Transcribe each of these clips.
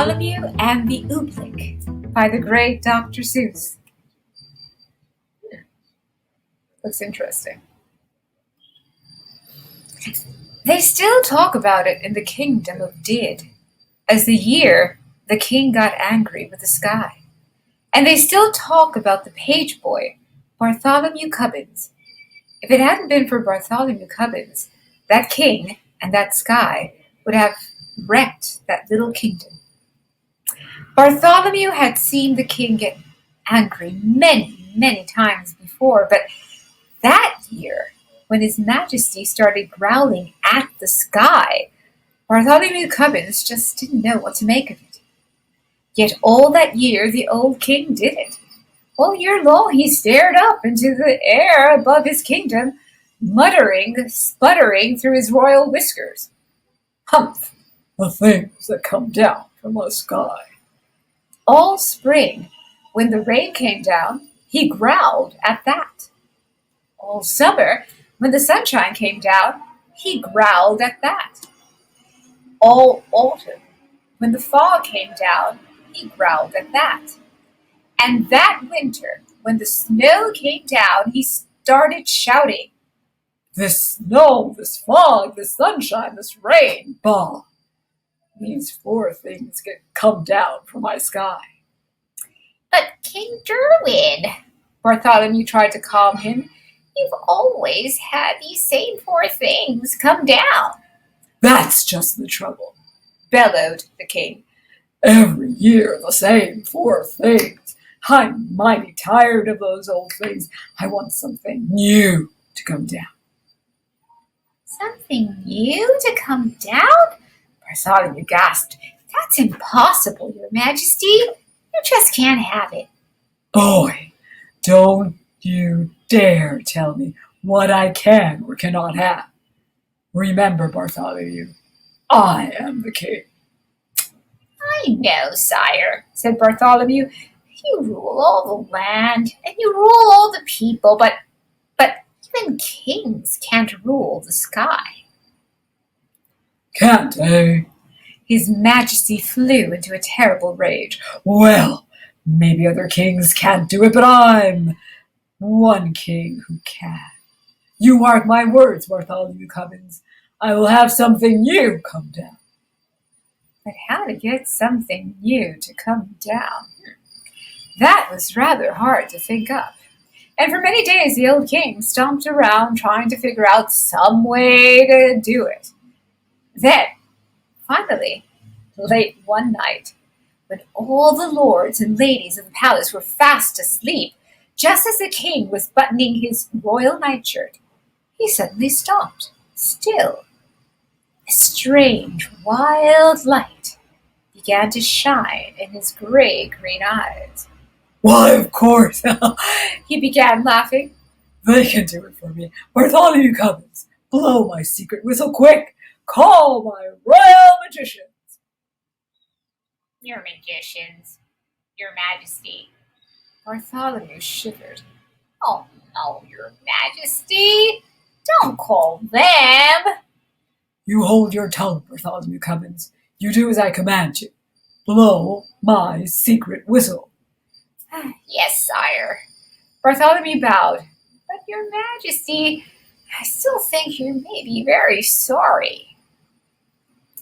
Bartholomew and the Oobleck by the great Dr. Seuss. Looks interesting. They still talk about it in the kingdom of Did. As the year, the king got angry with the sky. And they still talk about the page boy, Bartholomew Cubbins. If it hadn't been for Bartholomew Cubbins, that king and that sky would have wrecked that little kingdom. Bartholomew had seen the king get angry many, many times before, but that year, when His Majesty started growling at the sky, Bartholomew Cubbins just didn't know what to make of it. Yet all that year the old king did it. All year long he stared up into the air above his kingdom, muttering, sputtering through his royal whiskers. Humph, the things that come down from the sky. All spring, when the rain came down, he growled at that. All summer, when the sunshine came down, he growled at that. All autumn, when the fog came down, he growled at that. And that winter, when the snow came down, he started shouting, "This snow, this fog, this sunshine, this rain, bah! These four things come down from my sky." "But King Derwin," Bartholomew tried to calm him, "you've always had these same four things come down." "That's just the trouble," bellowed the king. "Every year the same four things. I'm mighty tired of those old things. I want something new to come down." "Something new to come down?" Bartholomew gasped. "That's impossible, Your Majesty. You just can't have it." "Boy, don't you dare tell me what I can or cannot have. Remember, Bartholomew, I am the king." "I know, sire," said Bartholomew. "You rule all the land, and you rule all the people, but even kings can't rule the sky." "Can't they?" His Majesty flew into a terrible rage. "Well, maybe other kings can't do it, but I'm one king who can. You mark my words, Bartholomew Cubbins. I will have something new come down." But how to get something new to come down? That was rather hard to think up. And for many days the old king stomped around trying to figure out some way to do it. Then, finally, late one night, when all the lords and ladies of the palace were fast asleep, just as the king was buttoning his royal nightshirt, he suddenly stopped, still. A strange, wild light began to shine in his gray-green eyes. "Why, of course," he began laughing. "They can do it for me. Bartholomew Cubbins, blow my secret whistle quick. Call my royal magicians." "Your magicians, Your Majesty." Bartholomew shivered. "Oh, no, Your Majesty. Don't call them." "You hold your tongue, Bartholomew Cubbins. You do as I command you. Blow my secret whistle." "Yes, sire." Bartholomew bowed. "But Your Majesty, I still think you may be very sorry."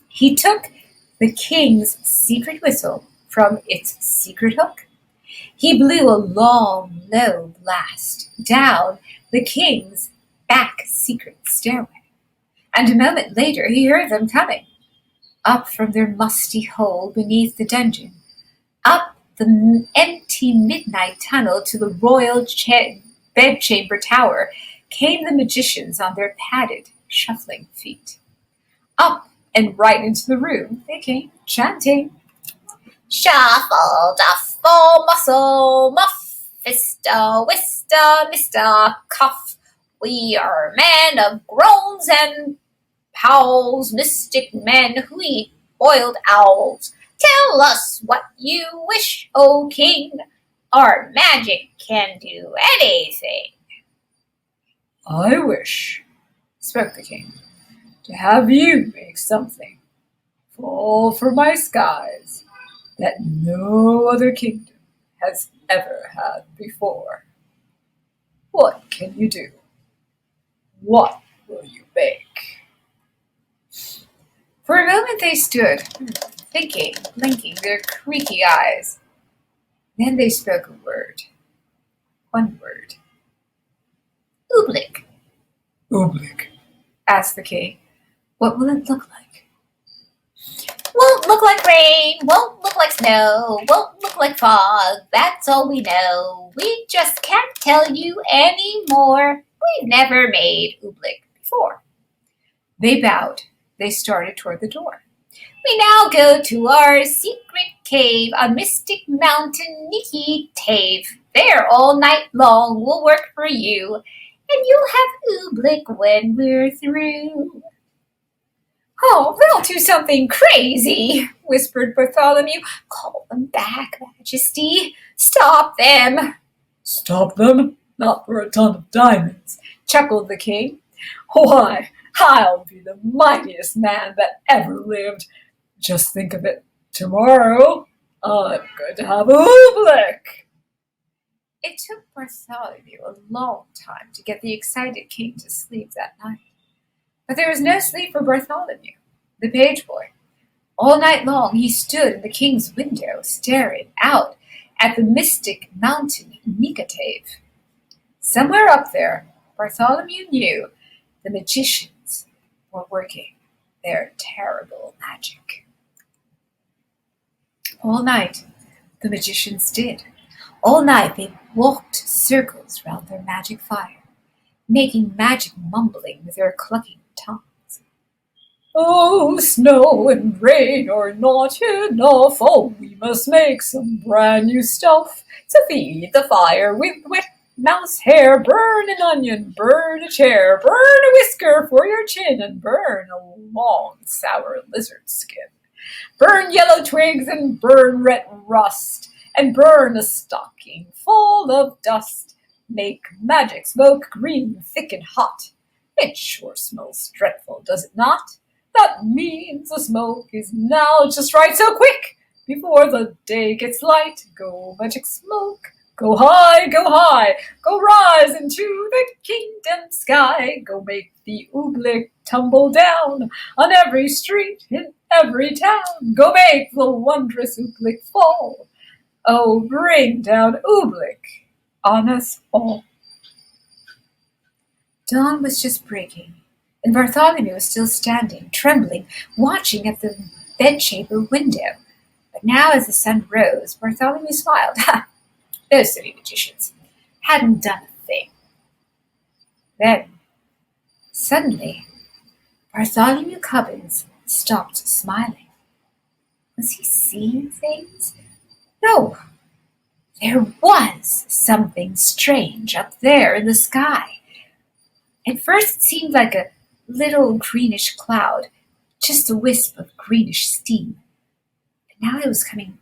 He took the king's secret whistle from its secret hook. He blew a long, low blast down the king's back secret stairway. And a moment later he heard them coming, up from their musty hole beneath the dungeon, up the empty midnight tunnel to the royal bedchamber tower came the magicians on their padded, shuffling feet. Up and right into the room they came, chanting, "Shuffle, duffle, muscle, muff, fista, wista, Mr. Cuff. We are men of groans and powls, mystic men who eat boiled owls. Tell us what you wish, O king. Our magic can do anything." "I wish," spoke the king, "to have you make something fall from my skies that no other kingdom has ever had before. What can you do? What will you bake? For a moment they stood, thinking, blinking their creaky eyes. Then they spoke a word. One word. Oobleck. Oobleck, asked the king. What will it look like? Won't look like rain, won't look like snow, won't look like fog, that's all we know. We just can't tell you any more. We've never made Oobleck before. They bowed. They started toward the door. We now go to our secret cave on Mystic Mountain Nikki-Tave. There all night long we'll work for you, and you'll have Oobleck when we're through. Oh, they'll do something crazy, whispered Bartholomew. Call them back, Majesty. Stop them. Stop them? Not for a ton of diamonds, chuckled the king. Why, I'll be the mightiest man that ever lived. Just think of it. Tomorrow, I'm going to have Oobleck. It took Bartholomew a long time to get the excited king to sleep that night. But there was no sleep for Bartholomew, the page boy. All night long he stood in the king's window, staring out at the mystic mountain Nikki-Tave. Somewhere up there, Bartholomew knew the magicians were working their terrible magic. All night, the magicians did. All night they walked circles round their magic fire, making magic mumbling with their clucking tongues. Oh, snow and rain are not enough. Oh, we must make some brand new stuff to feed the fire with wet mouse hair. Burn an onion, burn a chair, burn a whisker for your chin, and burn a long sour lizard skin. Burn yellow twigs and burn red rust, and burn a stocking full of dust. Make magic smoke green, thick and hot. It sure smells dreadful, does it not? That means the smoke is now just right. So quick, before the day gets light, go magic smoke, go high, go rise into the kingdom sky. Go make the Oobleck tumble down on every street in every town. Go make the wondrous Oobleck fall. Oh, bring down Oobleck on us all. Dawn was just breaking, and Bartholomew was still standing, trembling, watching at the bedchamber window. But now, as the sun rose, Bartholomew smiled. Ha! Those silly magicians hadn't done a thing. Then, suddenly, Bartholomew Cubbins stopped smiling. Was he seeing things? No. There was something strange up there in the sky. At first it seemed like a little greenish cloud, just a wisp of greenish steam. But now it was coming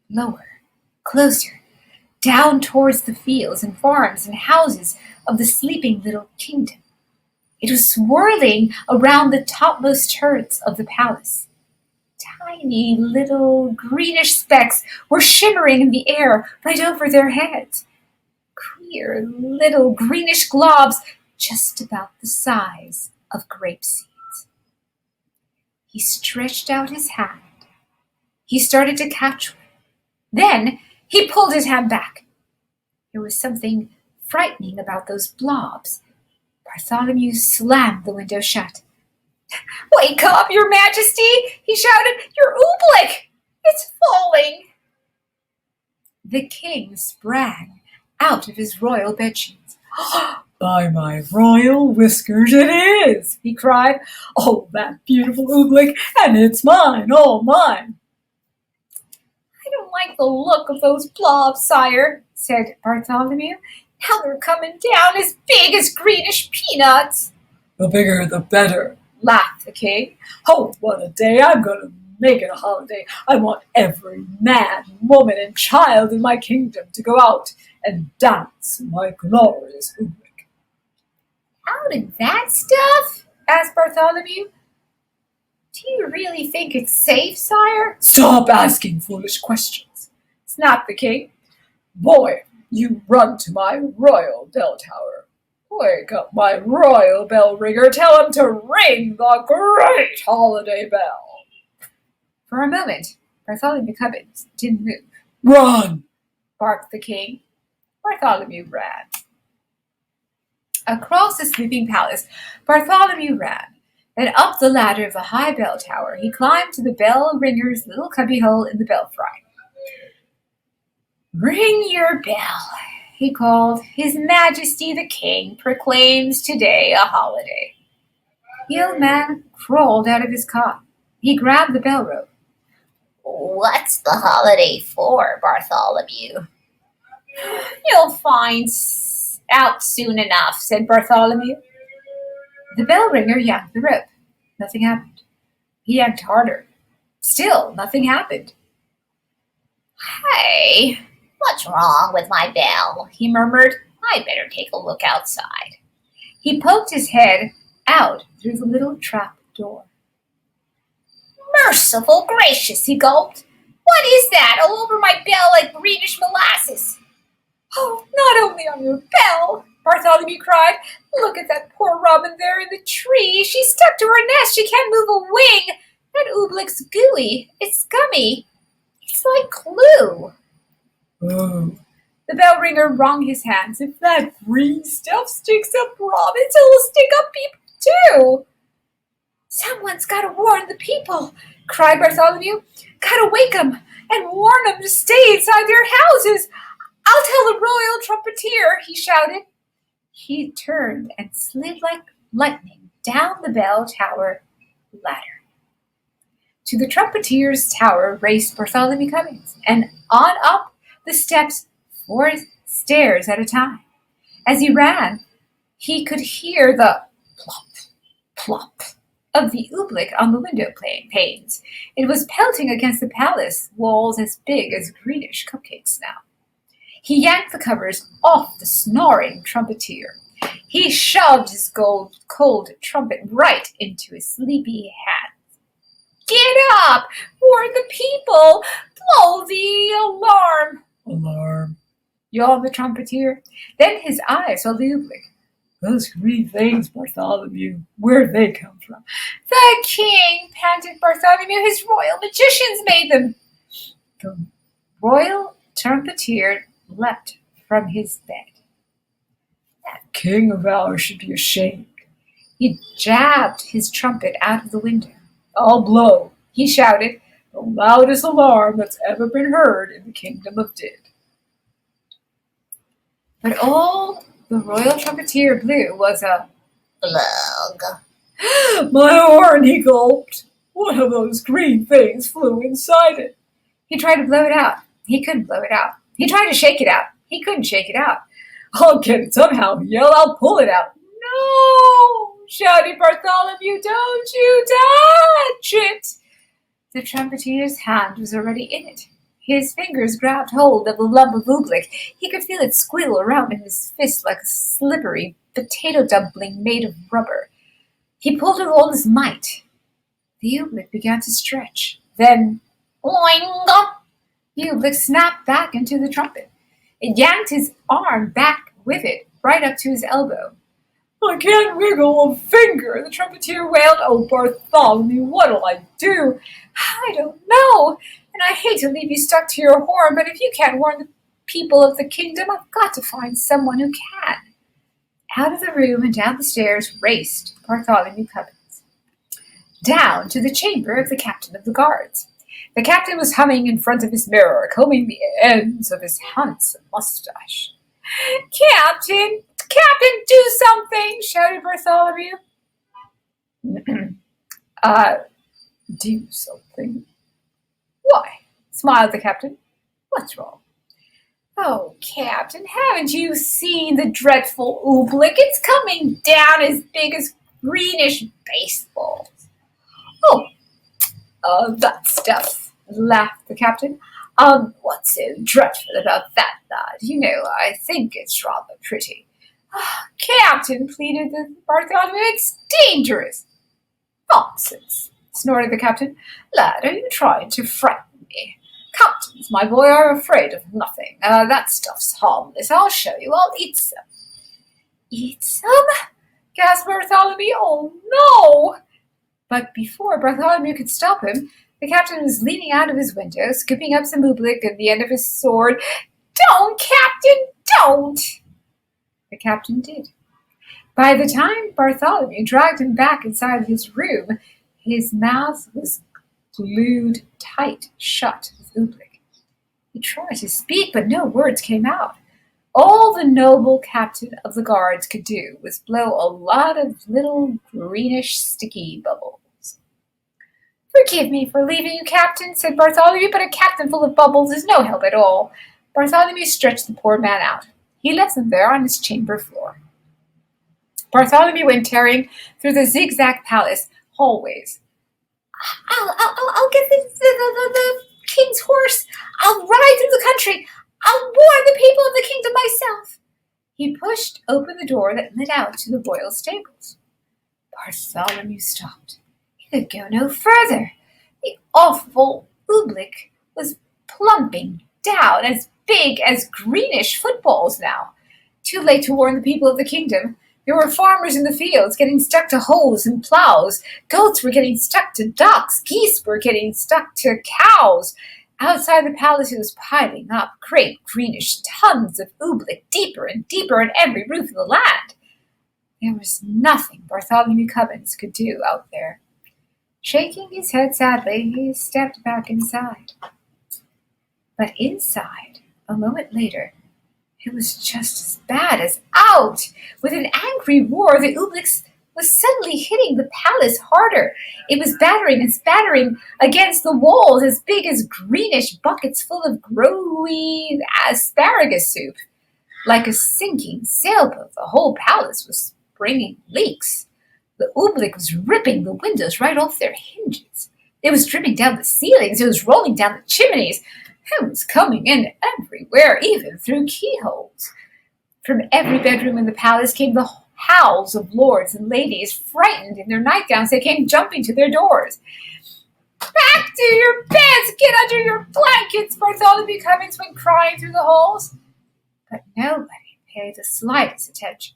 lower, closer, down towards the fields and farms and houses of the sleeping little kingdom. It was swirling around the topmost turrets of the palace. Tiny little greenish specks were shimmering in the air right over their heads. Queer little greenish globs just about the size of grape seeds. He stretched out his hand. He started to catch one. Then he pulled his hand back. There was something frightening about those blobs. Bartholomew slammed the window shut. Wake up, Your Majesty, he shouted. Your Oobleck! It's falling! The king sprang out of his royal bedsheets. By my royal whiskers it is, he cried. Oh, that beautiful Oobleck, and it's mine, all mine. I don't like the look of those blobs, sire, said Bartholomew. Now they're coming down as big as greenish peanuts. The bigger the better, laughed the king. Oh, what a day! I'm going to make it a holiday. I want every man, woman, and child in my kingdom to go out and dance in my glorious Oobleck. Out of that stuff? Asked Bartholomew. Do you really think it's safe, sire? Stop asking foolish questions, snapped the king. Boy, you run to my royal bell tower. Wake up my royal bell ringer. Tell him to ring the great holiday bell. For a moment, Bartholomew Cubbins didn't move. Run! Barked the king. Bartholomew ran. Across the sleeping palace, Bartholomew ran. Then up the ladder of the high bell tower, he climbed to the bell ringer's little cubbyhole in the belfry. Ring your bell, he called. His Majesty the King proclaims today a holiday. The old man crawled out of his cot. He grabbed the bell rope. What's the holiday for, Bartholomew? You'll find out soon enough, said Bartholomew. The bell ringer yanked the rope. Nothing happened. He yanked harder. Still, nothing happened. Hey, what's wrong with my bell? He murmured. I'd better take a look outside. He poked his head out through the little trap door. Merciful gracious, he gulped. What is that all over my bell like greenish molasses? Oh, not only on your bell, Bartholomew cried. Look at that poor robin there in the tree. She's stuck to her nest. She can't move a wing. That Oobleck's gooey. It's scummy. It's like glue. Oh. The bell ringer wrung his hands. If that green stuff sticks up robins, it'll stick up people too. Someone's got to warn the people, cried Bartholomew. Got to wake 'em and warn 'em to stay inside their houses. I'll tell the royal trumpeter, he shouted. He turned and slid like lightning down the bell tower ladder. To the trumpeter's tower raced Bartholomew Cubbins, and on up the steps 4 stairs at a time. As he ran, he could hear the plop, plop of the oobleck on the window panes. It was pelting against the palace walls as big as greenish cupcakes now. He yanked the covers off the snoring trumpeter. He shoved his cold trumpet right into his sleepy hands. Get up! Warn the people! Blow the alarm! Alarm, Yawned the trumpeter. Then his eyes saw the oobleck. Those green things, Bartholomew, where'd they come from? The king, panted Bartholomew. His royal magicians made them. The royal trumpeter leapt from his bed. That king of ours should be ashamed. He jabbed his trumpet out of the window. I'll blow, He shouted, the loudest alarm that's ever been heard in the kingdom of Did. but all the royal trumpeter blew was a glug. My horn, he gulped. One of those green things flew inside it. He tried to blow it out. He couldn't blow it out. He tried to shake it out. He couldn't shake it out. I'll get it somehow, he yelled. I'll pull it out. No, shouted Bartholomew, don't you touch it. The trumpeter's hand was already in it. His fingers grabbed hold of a lump of oobleck. He could feel it squeal around in his fist like a slippery potato dumpling made of rubber. He pulled with all his might. The oobleck began to stretch. Then, oing! The oobleck snapped back into the trumpet. It yanked his arm back with it, right up to his elbow. I can't wiggle a finger, the trumpeter wailed. Oh, Bartholomew, what'll I do? I don't know, and I hate to leave you stuck to your horn, but if you can't warn the people of the kingdom, I've got to find someone who can. Out of the room and down the stairs raced Bartholomew Cubbins, down to the chamber of the captain of the guards. The captain was humming in front of his mirror, combing the ends of his handsome mustache. Captain, do something, shouted Bartholomew. Do something. Why? Smiled the captain. What's wrong? Oh, Captain, haven't you seen the dreadful oobleck? It's coming down as big as greenish baseballs. Oh, that stuff, laughed the captain. What's so dreadful about that, lad? You know, I think it's rather pretty. Captain, pleaded the Bartholomew, it's dangerous. Nonsense, snorted the captain. "Lad, are you trying to frighten me? Captains, my boy, are afraid of nothing. That stuff's harmless. I'll show you. I'll eat some." "Eat some?" gasped Bartholomew. "Oh, no!" But before Bartholomew could stop him, the captain was leaning out of his window, scooping up some oobleck at the end of his sword. "Don't, Captain, don't!" The captain did. By the time Bartholomew dragged him back inside his room, his mouth was glued tight shut with oobleck. He tried to speak, but no words came out. All the noble captain of the guards could do was blow a lot of little greenish sticky bubbles. "Forgive me for leaving you, Captain," said Bartholomew, "but a captain full of bubbles is no help at all." Bartholomew stretched the poor man out. He left him there on his chamber floor. Bartholomew went tearing through the zigzag palace hallways. "I'll get the king's horse. I'll ride through the country. I'll warn the people of the kingdom myself." He pushed open the door that led out to the royal stables. Bartholomew stopped. He could go no further. The awful oobleck was plumping down as big as greenish footballs now. Too late to warn the people of the kingdom. There were farmers in the fields getting stuck to hoes and plows. Goats were getting stuck to ducks. Geese were getting stuck to cows. Outside the palace it was piling up, great greenish tons of oobleck, deeper and deeper in every roof of the land. There was nothing Bartholomew Cubbins could do out there. Shaking his head sadly, he stepped back inside. But inside, a moment later, it was just as bad as out. With an angry roar, the oobleck was suddenly hitting the palace harder. It was battering and spattering against the walls as big as greenish buckets full of growy asparagus soup. Like a sinking sailboat, the whole palace was springing leaks. The oobleck was ripping the windows right off their hinges. It was dripping down the ceilings. It was rolling down the chimneys. It was coming in everywhere, even through keyholes. From every bedroom in the palace came the howls of lords and ladies, frightened in their nightgowns. They came jumping to their doors. "Back to your beds! Get under your blankets!" Bartholomew Cummings went crying through the halls. But nobody paid the slightest attention.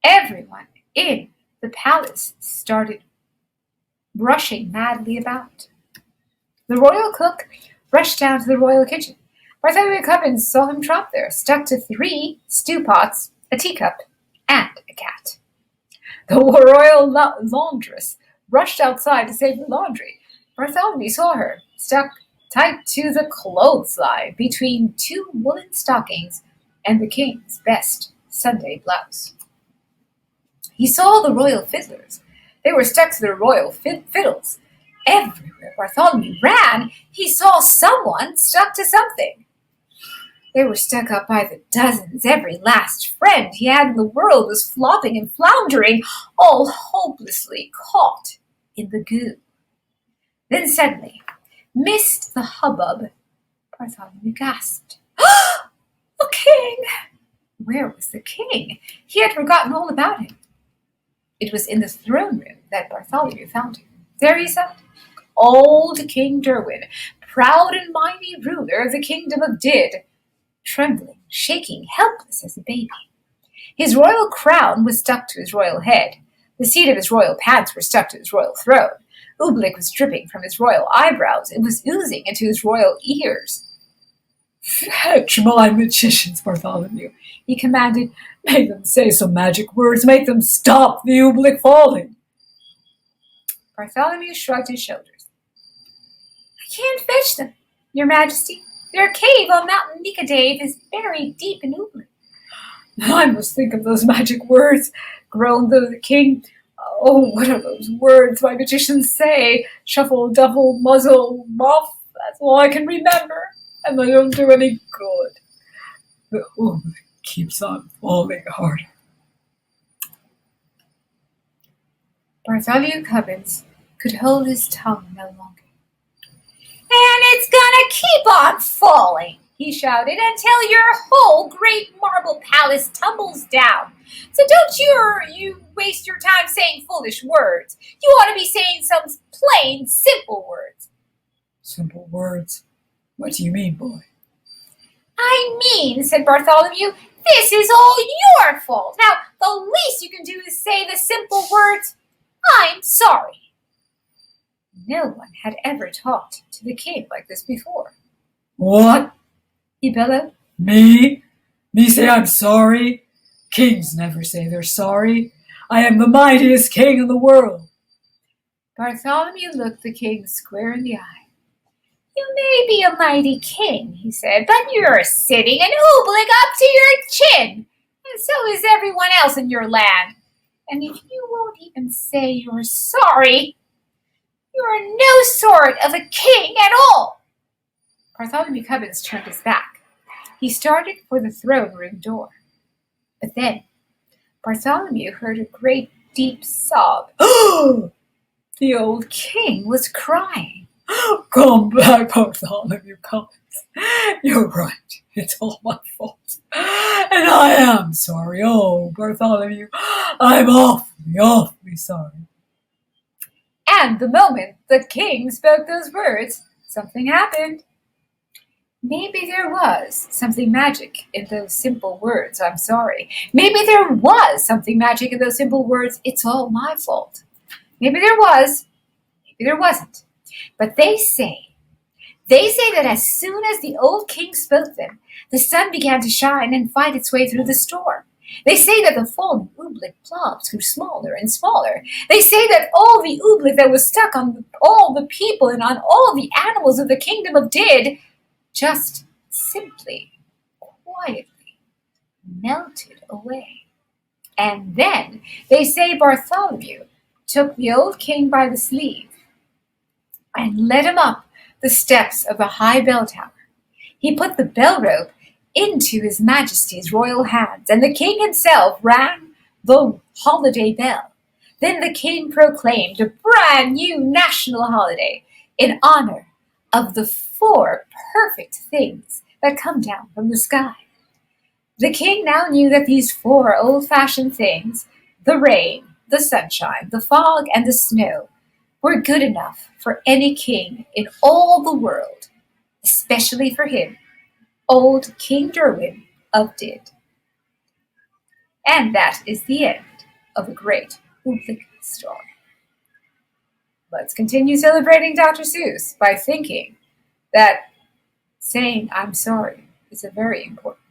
Everyone in the palace started rushing madly about. The royal cook rushed down to the royal kitchen. Bartholomew Cubbins saw him trot there, stuck to 3 stew pots, a teacup, and a cat. The royal laundress rushed outside to save the laundry. Bartholomew saw her, stuck tight to the clothesline between 2 woolen stockings and the king's best Sunday blouse. He saw the royal fiddlers. They were stuck to their royal fiddles. Everywhere Bartholomew ran, he saw someone stuck to something. They were stuck up by the dozens. Every last friend he had in the world was flopping and floundering, all hopelessly caught in the goo. Then suddenly, midst the hubbub, Bartholomew gasped. The king! Where was the king? He had forgotten all about him. It was in the throne room that Bartholomew found him. There he sat, old King Derwin, proud and mighty ruler of the kingdom of Did, trembling, shaking, helpless as a baby. His royal crown was stuck to his royal head. The seat of his royal pants were stuck to his royal throne. Oobleck was dripping from his royal eyebrows. It was oozing into his royal ears. "Fetch my magicians, Bartholomew," he commanded. "Make them say some magic words. Make them stop the oobleck falling." Bartholomew shrugged his shoulders. "I can't fetch them, your majesty. Their cave on Mountain Nicodave is buried deep in oobleck." "I must think of those magic words," groaned the king. "Oh, what are those words my magicians say? Shuffle, duffle, muzzle, muff. That's all I can remember, and they don't do any good. The oobleck keeps on falling harder." Bartholomew Cubbins could hold his tongue no longer. "And it's gonna keep on falling," he shouted, until your whole great marble palace tumbles down. So don't you waste your time saying foolish words. You ought to be saying some plain, simple words. Simple words? What do you mean, boy? I mean, said Bartholomew, this is all your fault. Now, the least you can do is say the simple words, I'm sorry. No one had ever talked to the king like this before. What? He bellowed. Me? Me say I'm sorry? Kings never say they're sorry. I am the mightiest king in the world. Bartholomew looked the king square in the eye. You may be a mighty king, he said, but you're sitting an oobleck up to your chin, and so is everyone else in your land. And if you won't even say you're sorry, you're no sort of a king at all. Bartholomew Cubbins turned his back. He started for the throne room door. But then Bartholomew heard a great deep sob. The old king was crying. Come back, Bartholomew Cubbins. You're right. It's all my fault. And I am sorry. Oh, Bartholomew, I'm awfully sorry. And the moment the king spoke those words, something happened. Maybe there was something magic in those simple words, I'm sorry. Maybe there was something magic in those simple words, it's all my fault. Maybe there was, maybe there wasn't. But they say that as soon as the old king spoke them, the sun began to shine and fight its way through the storm. They say that the falling oobleck blobs grew smaller and smaller. They say that all the oobleck that was stuck on all the people and on all the animals of the kingdom of Did just simply, quietly melted away. And then they say Bartholomew took the old king by the sleeve and led him up the steps of the high bell tower. He put the bell rope into His Majesty's royal hands, and the king himself rang the holiday bell. Then the king proclaimed a brand new national holiday in honor of the 4 perfect things that come down from the sky. The king now knew that these 4 old-fashioned things, the rain, the sunshine, the fog, and the snow, were good enough for any king in all the world, especially for him, old King Derwin of Did. And that is the end of a great Oobleck story. Let's continue celebrating Dr. Seuss by thinking that saying I'm sorry is a very important